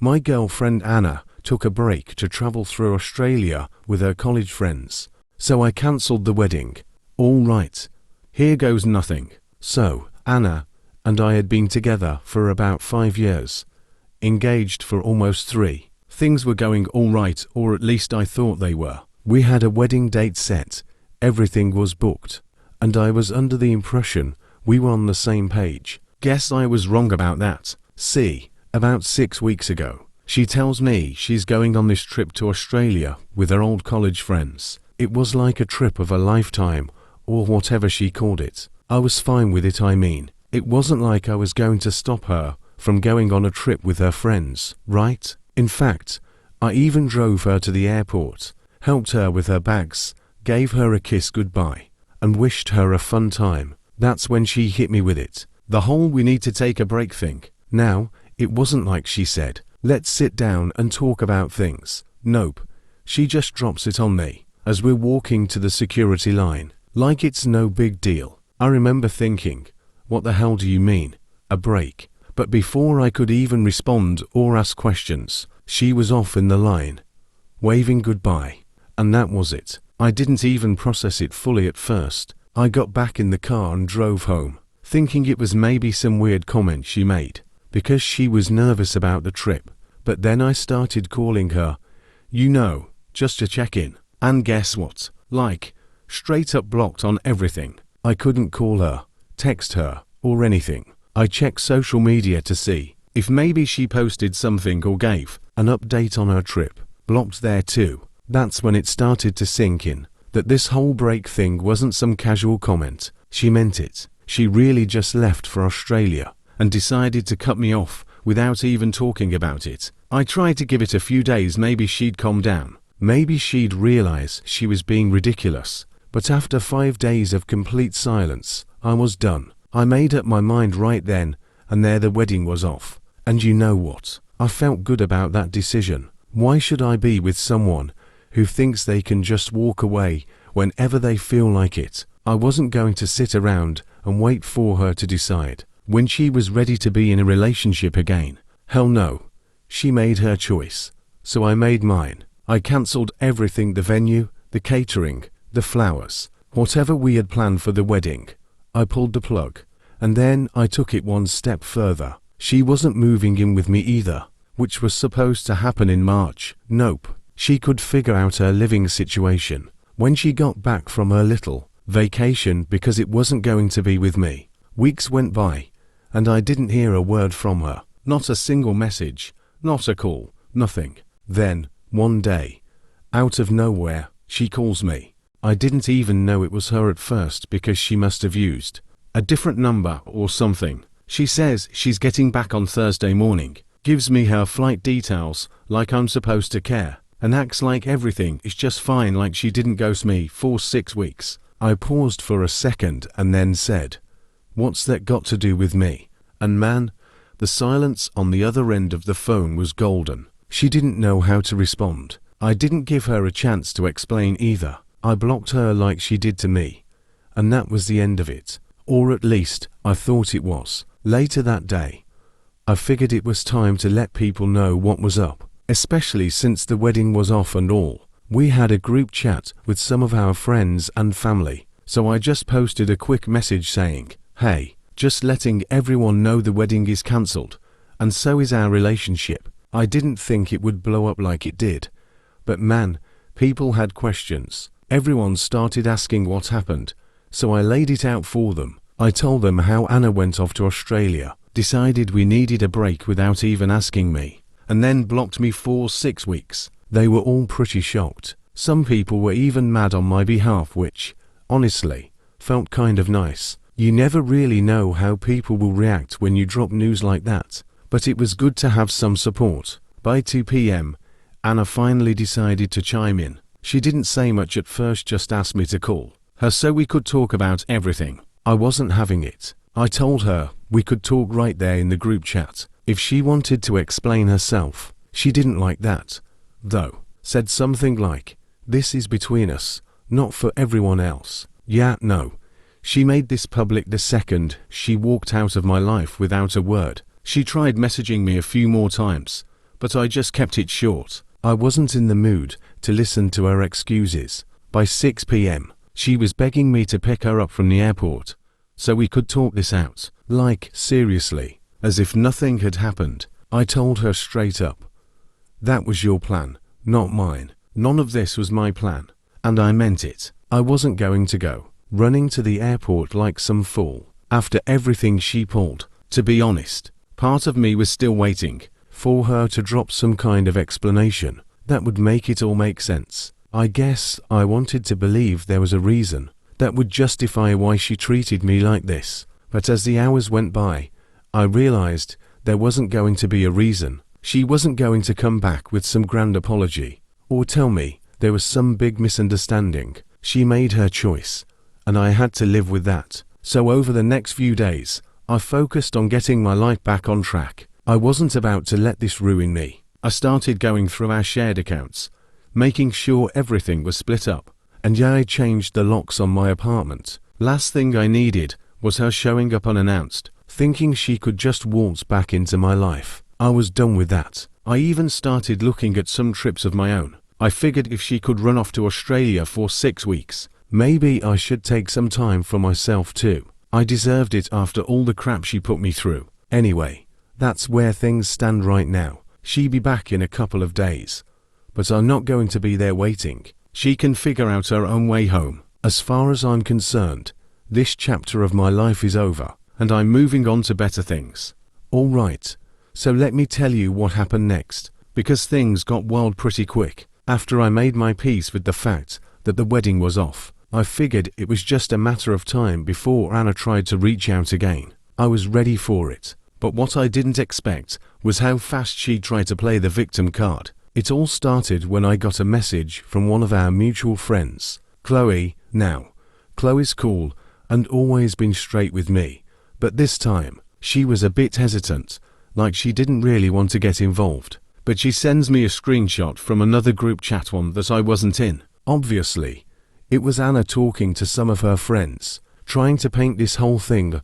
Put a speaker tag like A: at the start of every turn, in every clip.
A: My girlfriend Anna took a break to travel through Australia with her college friends, so I cancelled the wedding. All right, here goes nothing. So, Anna and I had been together for about 5 years, engaged for almost 3. Things were going all right, or at least I thought they were. We had a wedding date set, everything was booked, and I was under the impression we were on the same page. Guess I was wrong about that. See, about 6 weeks ago, she tells me she's going on this trip to Australia with her old college friends. It was like a trip of a lifetime, or whatever she called it. I was fine with it, I mean. It wasn't like I was going to stop her from going on a trip with her friends, right? In fact, I even drove her to the airport, helped her with her bags, gave her a kiss goodbye, and wished her a fun time. That's when she hit me with it. The whole "we need to take a break" thing. Now, it wasn't like she said, "Let's sit down and talk about things." Nope. She just drops it on me as we're walking to the security line, like it's no big deal. I remember thinking, what the hell do you mean, a break? But before I could even respond or ask questions, she was off in the line, waving goodbye. And that was it. I didn't even process it fully at first. I got back in the car and drove home, thinking it was maybe some weird comment she made, because she was nervous about the trip. But then I started calling her, just to check in. And guess what? Like, straight up blocked on everything. I couldn't call her, text her, or anything. I checked social media to see if maybe she posted something or gave an update on her trip. Blocked there too. That's when it started to sink in that this whole break thing wasn't some casual comment. She meant it. She really just left for Australia and decided to cut me off without even talking about it. I tried to give it a few days, maybe she'd calm down. Maybe she'd realize she was being ridiculous. But after 5 days of complete silence, I was done. I made up my mind right then and there. The wedding was off. And you know what? I felt good about that decision. Why should I be with someone who thinks they can just walk away whenever they feel like it? I wasn't going to sit around and wait for her to decide when she was ready to be in a relationship again. Hell no. She made her choice, so I made mine. I cancelled everything: the venue, the catering, the flowers, whatever we had planned for the wedding. I pulled the plug, and then I took it one step further. She wasn't moving in with me either, which was supposed to happen in March. Nope. She could figure out her living situation when she got back from her little vacation, because it wasn't going to be with me. Weeks went by, and I didn't hear a word from her. Not a single message, not a call, nothing. Then, one day, out of nowhere, she calls me. I didn't even know it was her at first, because she must have used a different number or something. She says she's getting back on Thursday morning, gives me her flight details like I'm supposed to care, and acts like everything is just fine, like she didn't ghost me for 6 weeks. I paused for a second and then said, "What's that got to do with me?" And man, the silence on the other end of the phone was golden. She didn't know how to respond. I didn't give her a chance to explain either. I blocked her like she did to me, and that was the end of it. Or at least, I thought it was. Later that day, I figured it was time to let people know what was up, especially since the wedding was off and all. We had a group chat with some of our friends and family, so I just posted a quick message saying, "Hey, just letting everyone know the wedding is cancelled, and so is our relationship." I didn't think it would blow up like it did, but man, people had questions. Everyone started asking what happened, so I laid it out for them. I told them how Anna went off to Australia, decided we needed a break without even asking me, and then blocked me for 6 weeks. They were all pretty shocked. Some people were even mad on my behalf, which, honestly, felt kind of nice. You never really know how people will react when you drop news like that, but it was good to have some support. By 2 p.m, Anna finally decided to chime in. She didn't say much at first, just asked me to call her so we could talk about everything. I wasn't having it. I told her we could talk right there in the group chat if she wanted to explain herself. She didn't like that, though. Said something like, "This is between us, not for everyone else." Yeah, no. She made this public the second she walked out of my life without a word. She tried messaging me a few more times, but I just kept it short. I wasn't in the mood to listen to her excuses. By 6 p.m., she was begging me to pick her up from the airport so we could talk this out. Like, seriously, as if nothing had happened. I told her straight up, that was your plan, not mine. None of this was my plan. And I meant it. I wasn't going to go running to the airport like some fool after everything she pulled. To be honest, part of me was still waiting for her to drop some kind of explanation that would make it all make sense. I guess I wanted to believe there was a reason that would justify why she treated me like this. But as the hours went by, I realized there wasn't going to be a reason. She wasn't going to come back with some grand apology or tell me there was some big misunderstanding. She made her choice, and I had to live with that. So over the next few days, I focused on getting my life back on track. I wasn't about to let this ruin me. I started going through our shared accounts, making sure everything was split up, and yeah, I changed the locks on my apartment. Last thing I needed was her showing up unannounced, thinking she could just waltz back into my life. I was done with that. I even started looking at some trips of my own. I figured if she could run off to Australia for 6 weeks, maybe I should take some time for myself too. I deserved it after all the crap she put me through. Anyway, that's where things stand right now. She'll be back in a couple of days, but I'm not going to be there waiting. She can figure out her own way home. As far as I'm concerned, this chapter of my life is over, and I'm moving on to better things. Alright, so let me tell you what happened next, because things got wild pretty quick. After I made my peace with the fact that the wedding was off, I figured it was just a matter of time before Anna tried to reach out again. I was ready for it, but what I didn't expect was how fast she tried to play the victim card. It all started when I got a message from one of our mutual friends, Chloe. Now, Chloe's cool and always been straight with me, but this time, she was a bit hesitant, like she didn't really want to get involved. But she sends me a screenshot from another group chat one that I wasn't in. Obviously, it was Anna talking to some of her friends, trying to paint this whole thing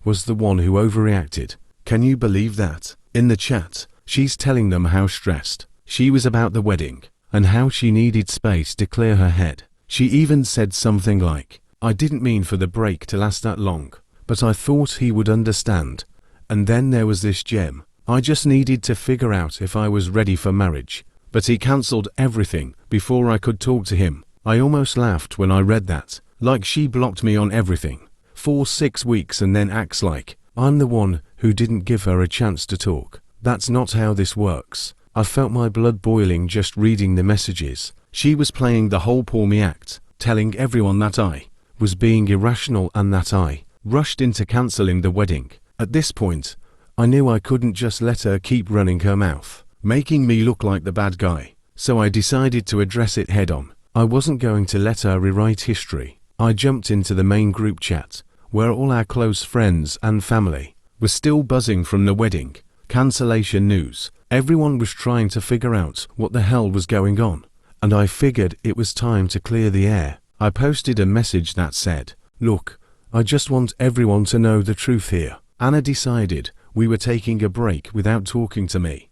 A: was the one who overreacted. Can you believe that? In the chat, she's telling them how stressed she was about the wedding, and how she needed space to clear her head. She even said something like, I didn't mean for the break to last that long, but I thought he would understand. And then there was this gem. I just needed to figure out if I was ready for marriage, but he cancelled everything before I could talk to him. I almost laughed when I read that, like she blocked me on everything for 6 weeks and then acts like I'm the one who didn't give her a chance to talk. That's not how this works. I felt my blood boiling just reading the messages. She was playing the whole Paul me act, telling everyone that I was being irrational and that I rushed into cancelling the wedding. At this point, I knew I couldn't just let her keep running her mouth, making me look like the bad guy. So I decided to address it head on. I wasn't going to let her rewrite history. I jumped into the main group chat, where all our close friends and family were still buzzing from the wedding cancellation news. Everyone was trying to figure out what the hell was going on, and I figured it was time to clear the air. I posted a message that said, look, I just want everyone to know the truth here. Anna decided we were taking a break without talking to me,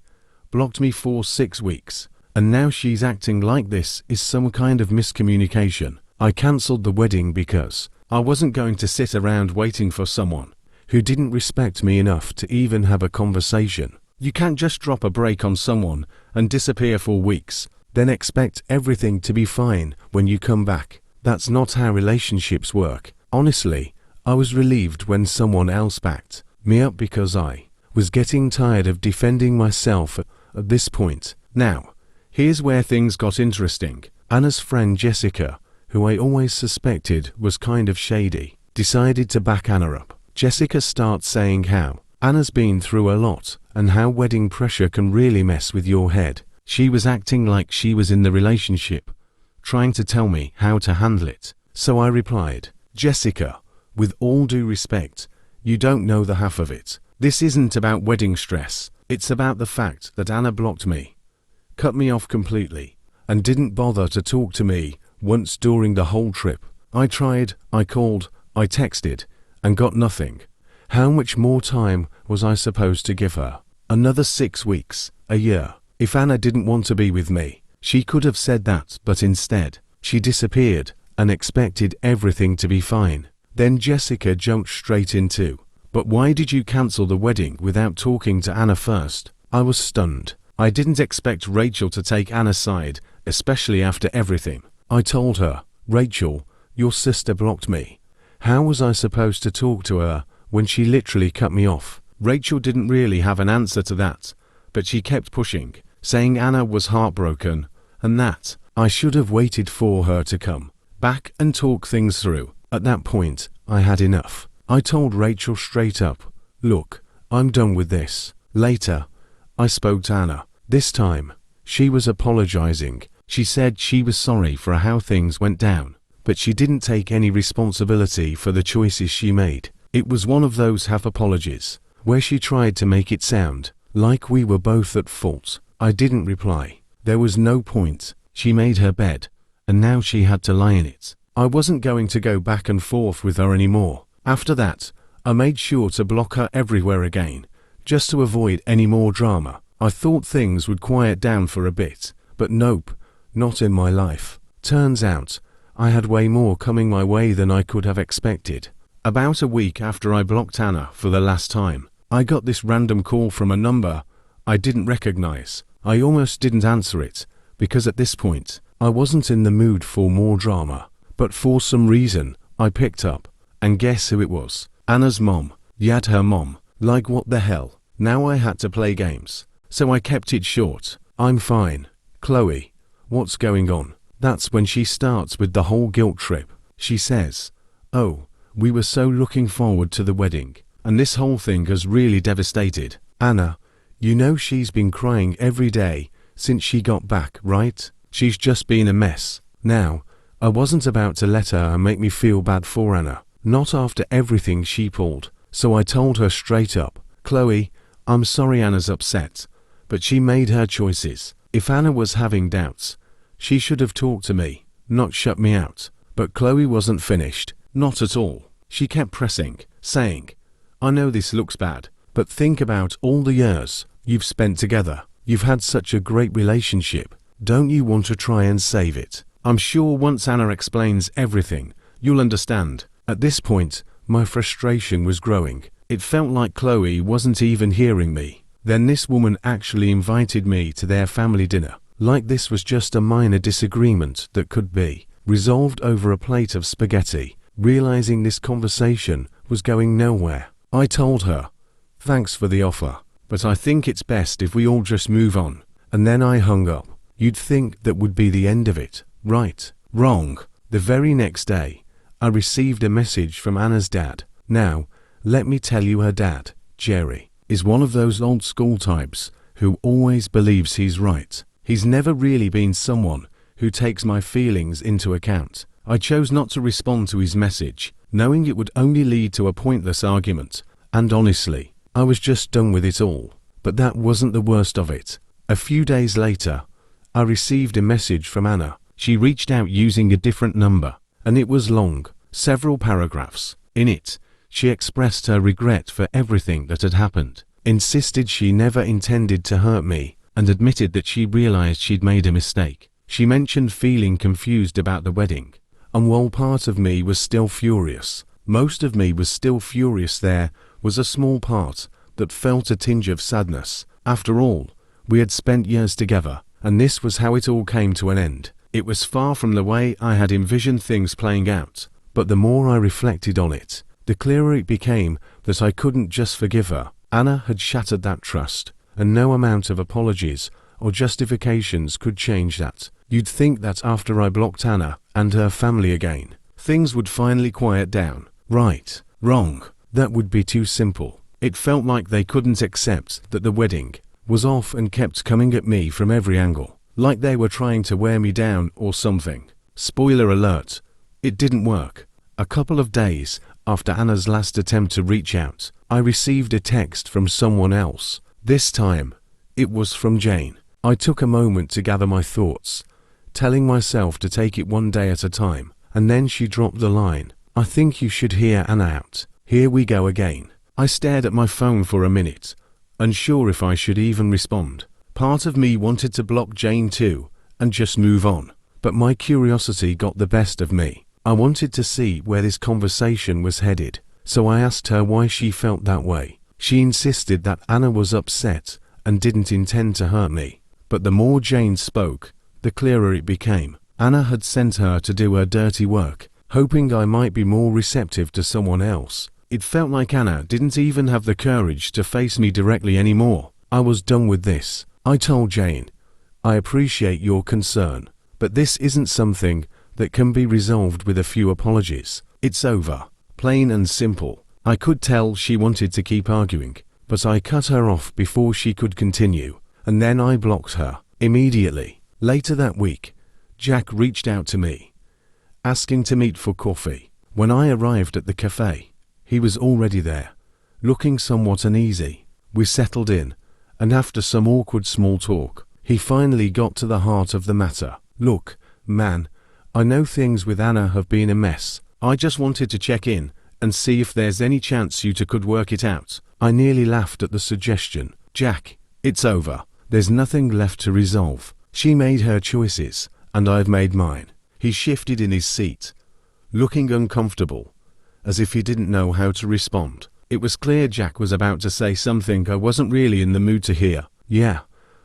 A: blocked me for 6 weeks, and now she's acting like this is some kind of miscommunication. I cancelled the wedding because I wasn't going to sit around waiting for someone who didn't respect me enough to even have a conversation. You can't just drop a break on someone and disappear for weeks, then expect everything to be fine when you come back. That's not how relationships work. Honestly, I was relieved when someone else backed me up because I was getting tired of defending myself at this point. Now, here's where things got interesting. Anna's friend Jessica, who I always suspected was kind of shady, decided to back Anna up. Jessica starts saying how Anna's been through a lot and how wedding pressure can really mess with your head. She was acting like she was in the relationship, trying to tell me how to handle it. So I replied, Jessica, with all due respect, you don't know the half of it. This isn't about wedding stress. It's about the fact that Anna blocked me, cut me off completely, and didn't bother to talk to me once during the whole trip. I tried, I called, I texted, and got nothing. How much more time was I supposed to give her? Another 6 weeks, a year. If Anna didn't want to be with me, she could have said that, but instead, she disappeared and expected everything to be fine. Then Jessica jumped straight into, "But why did you cancel the wedding without talking to Anna first?" I was stunned. I didn't expect Rachel to take Anna's side, especially after everything. I told her, "Rachel, your sister blocked me. How was I supposed to talk to her when she literally cut me off?" Rachel didn't really have an answer to that, but she kept pushing, saying Anna was heartbroken and that I should have waited for her to come back and talk things through. At that point, I had enough. I told Rachel straight up, "Look, I'm done with this." Later, I spoke to Anna. This time, she was apologizing. She said she was sorry for how things went down, but she didn't take any responsibility for the choices she made. It was one of those half apologies, where she tried to make it sound like we were both at fault. I didn't reply. There was no point. She made her bed, and now she had to lie in it. I wasn't going to go back and forth with her anymore. After that, I made sure to block her everywhere again, just to avoid any more drama. I thought things would quiet down for a bit, but nope, not in my life. Turns out, I had way more coming my way than I could have expected. About a week after I blocked Anna for the last time, I got this random call from a number I didn't recognize. I almost didn't answer it, because at this point, I wasn't in the mood for more drama. But for some reason, I picked up, and guess who it was? Anna's mom. Yad, her mom. Like what the hell? Now I had to play games. So I kept it short. "I'm fine. Chloe, what's going on?" That's when she starts with the whole guilt trip. She says, "Oh, we were so looking forward to the wedding, and this whole thing has really devastated Anna. You know she's been crying every day since she got back, right? She's just been a mess." Now, I wasn't about to let her make me feel bad for Anna, not after everything she pulled, so I told her straight up, "Chloe, I'm sorry Anna's upset, but she made her choices. If Anna was having doubts, she should have talked to me, not shut me out." But Chloe wasn't finished, not at all. She kept pressing, saying, "I know this looks bad, but think about all the years you've spent together. You've had such a great relationship. Don't you want to try and save it? I'm sure once Anna explains everything, you'll understand." At this point, my frustration was growing. It felt like Chloe wasn't even hearing me. Then this woman actually invited me to their family dinner, like this was just a minor disagreement that could be resolved over a plate of spaghetti. Realizing this conversation was going nowhere, I told her, "Thanks for the offer, but I think it's best if we all just move on." And then I hung up. You'd think that would be the end of it, right? Wrong. The very next day, I received a message from Anna's dad. Now, let me tell you, her dad, Jerry, is one of those old school types who always believes he's right. He's never really been someone who takes my feelings into account. I chose not to respond to his message, knowing it would only lead to a pointless argument, and honestly, I was just done with it all. But that wasn't the worst of it. A few days later, I received a message from Anna. She reached out using a different number, and it was long, several paragraphs. In it, she expressed her regret for everything that had happened, insisted she never intended to hurt me, and admitted that she realized she'd made a mistake. She mentioned feeling confused about the wedding, and while part of me was still furious, most of me was still furious, there was a small part that felt a tinge of sadness. After all, we had spent years together, and this was how it all came to an end. It was far from the way I had envisioned things playing out, but the more I reflected on it, the clearer it became that I couldn't just forgive her. Anna had shattered that trust, and no amount of apologies or justifications could change that. You'd think that after I blocked Anna and her family again, things would finally quiet down. Right, wrong, that would be too simple. It felt like they couldn't accept that the wedding was off and kept coming at me from every angle, like they were trying to wear me down or something. Spoiler alert, it didn't work. A couple of days after Anna's last attempt to reach out, I received a text from someone else. This time, it was from Jane. I took a moment to gather my thoughts, telling myself to take it one day at a time, and then she dropped the line, "I think you should hear Anna out. Here we go again." I stared at my phone for a minute, unsure if I should even respond, Part of me wanted to block Jane too, and just move on. But my curiosity got the best of me. I wanted to see where this conversation was headed, so I asked her why she felt that way. She insisted that Anna was upset and didn't intend to hurt me. But the more Jane spoke, the clearer it became. Anna had sent her to do her dirty work, hoping I might be more receptive to someone else. It felt like Anna didn't even have the courage to face me directly anymore. I was done with this. I told Jane, "I appreciate your concern, but this isn't something that can be resolved with a few apologies. It's over. Plain and simple." I could tell she wanted to keep arguing, but I cut her off before she could continue, and then I blocked her immediately. Later that week, Jack reached out to me, asking to meet for coffee. When I arrived at the cafe, he was already there, looking somewhat uneasy. We settled in, and after some awkward small talk, he finally got to the heart of the matter. "Look, man, I know things with Anna have been a mess. I just wanted to check in and see if there's any chance you two could work it out." I nearly laughed at the suggestion. "Jack, it's over. There's nothing left to resolve. She made her choices, and I've made mine." He shifted in his seat, looking uncomfortable, as if he didn't know how to respond. It was clear Jack was about to say something I wasn't really in the mood to hear. "Yeah,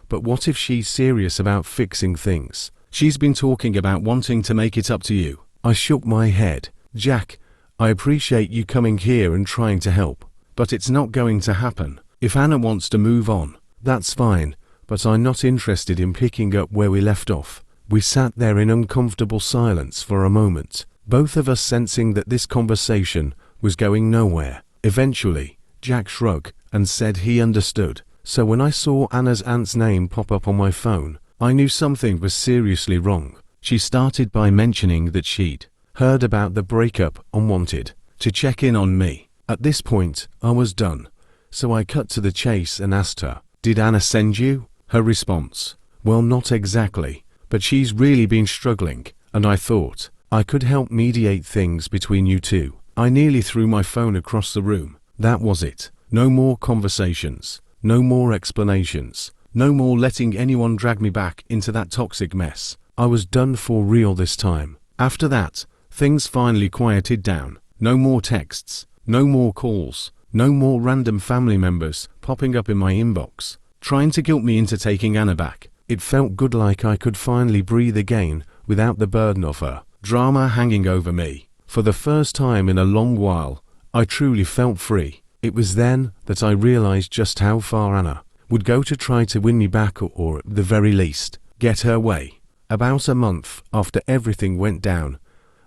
A: but what if she's serious about fixing things? She's been talking about wanting to make it up to you." I shook my head. "Jack, I appreciate you coming here and trying to help, but it's not going to happen. If Anna wants to move on, that's fine, but I'm not interested in picking up where we left off." We sat there in uncomfortable silence for a moment, both of us sensing that this conversation was going nowhere. Eventually, Jack shrugged and said he understood. So when I saw Anna's aunt's name pop up on my phone, I knew something was seriously wrong. She started by mentioning that she'd heard about the breakup and wanted to check in on me. At this point, I was done, so I cut to the chase and asked her, "Did Anna send you?" Her response, "Well, not exactly, but she's really been struggling, and I thought I could help mediate things between you two." I nearly threw my phone across the room. That was it. No more conversations, no more explanations, no more letting anyone drag me back into that toxic mess. I was done for real this time. After that, things finally quieted down. No more texts, no more calls, no more random family members popping up in my inbox, trying to guilt me into taking Anna back. It felt good, like I could finally breathe again without the burden of her drama hanging over me. For the first time in a long while, I truly felt free. It was then that I realized just how far Anna would go to try to win me back, or at the very least, get her way. About a month after everything went down,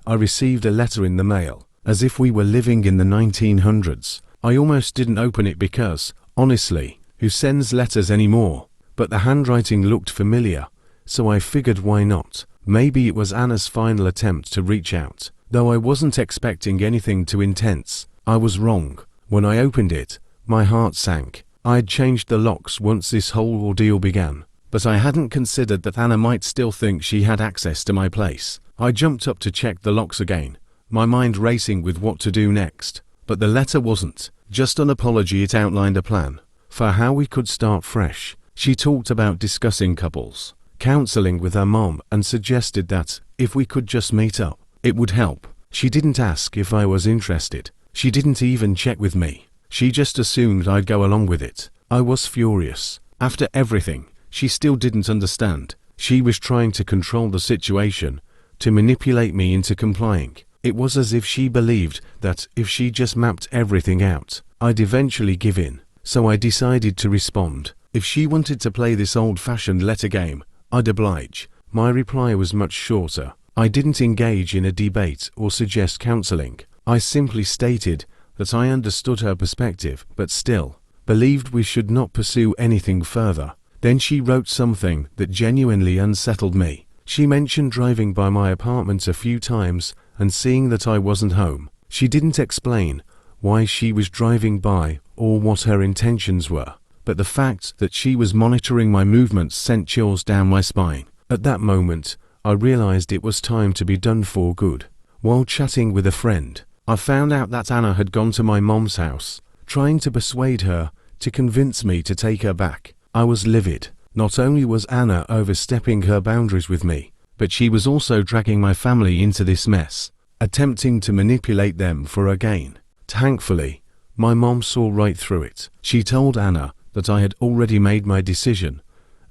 A: I received a letter in the mail, as if we were living in the 1900s. I almost didn't open it because, honestly, who sends letters anymore? But the handwriting looked familiar, so I figured why not? Maybe it was Anna's final attempt to reach out. Though I wasn't expecting anything too intense, I was wrong. When I opened it, my heart sank. I had changed the locks once this whole ordeal began, but I hadn't considered that Anna might still think she had access to my place. I jumped up to check the locks again, my mind racing with what to do next. But the letter wasn't just an apology. It outlined a plan for how we could start fresh. She talked about discussing couples counseling with her mom and suggested that if we could just meet up, it would help. She didn't ask if I was interested. She didn't even check with me. She just assumed I'd go along with it. I was furious. After everything, she still didn't understand. She was trying to control the situation, to manipulate me into complying. It was as if she believed that if she just mapped everything out, I'd eventually give in. So I decided to respond. If she wanted to play this old-fashioned letter game, I'd oblige. My reply was much shorter. I didn't engage in a debate or suggest counseling. I simply stated that I understood her perspective, but still believed we should not pursue anything further. Then she wrote something that genuinely unsettled me. She mentioned driving by my apartment a few times and seeing that I wasn't home. She didn't explain why she was driving by or what her intentions were, but the fact that she was monitoring my movements sent chills down my spine. At that moment, I realized it was time to be done for good. While chatting with a friend, I found out that Anna had gone to my mom's house, trying to persuade her to convince me to take her back. I was livid. Not only was Anna overstepping her boundaries with me, but she was also dragging my family into this mess, attempting to manipulate them for her gain. Thankfully, my mom saw right through it. She told Anna that I had already made my decision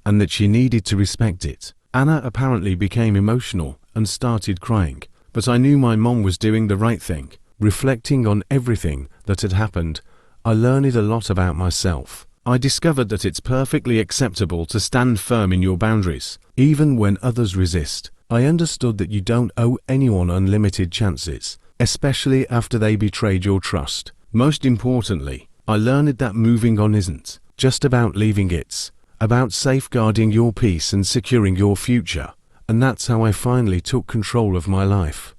A: and that she needed to respect it. Anna apparently became emotional and started crying, but I knew my mom was doing the right thing. Reflecting on everything that had happened, I learned a lot about myself. I discovered that it's perfectly acceptable to stand firm in your boundaries, even when others resist. I understood that you don't owe anyone unlimited chances, especially after they betrayed your trust. Most importantly, I learned that moving on isn't just about leaving, it's about safeguarding your peace and securing your future. And that's how I finally took control of my life.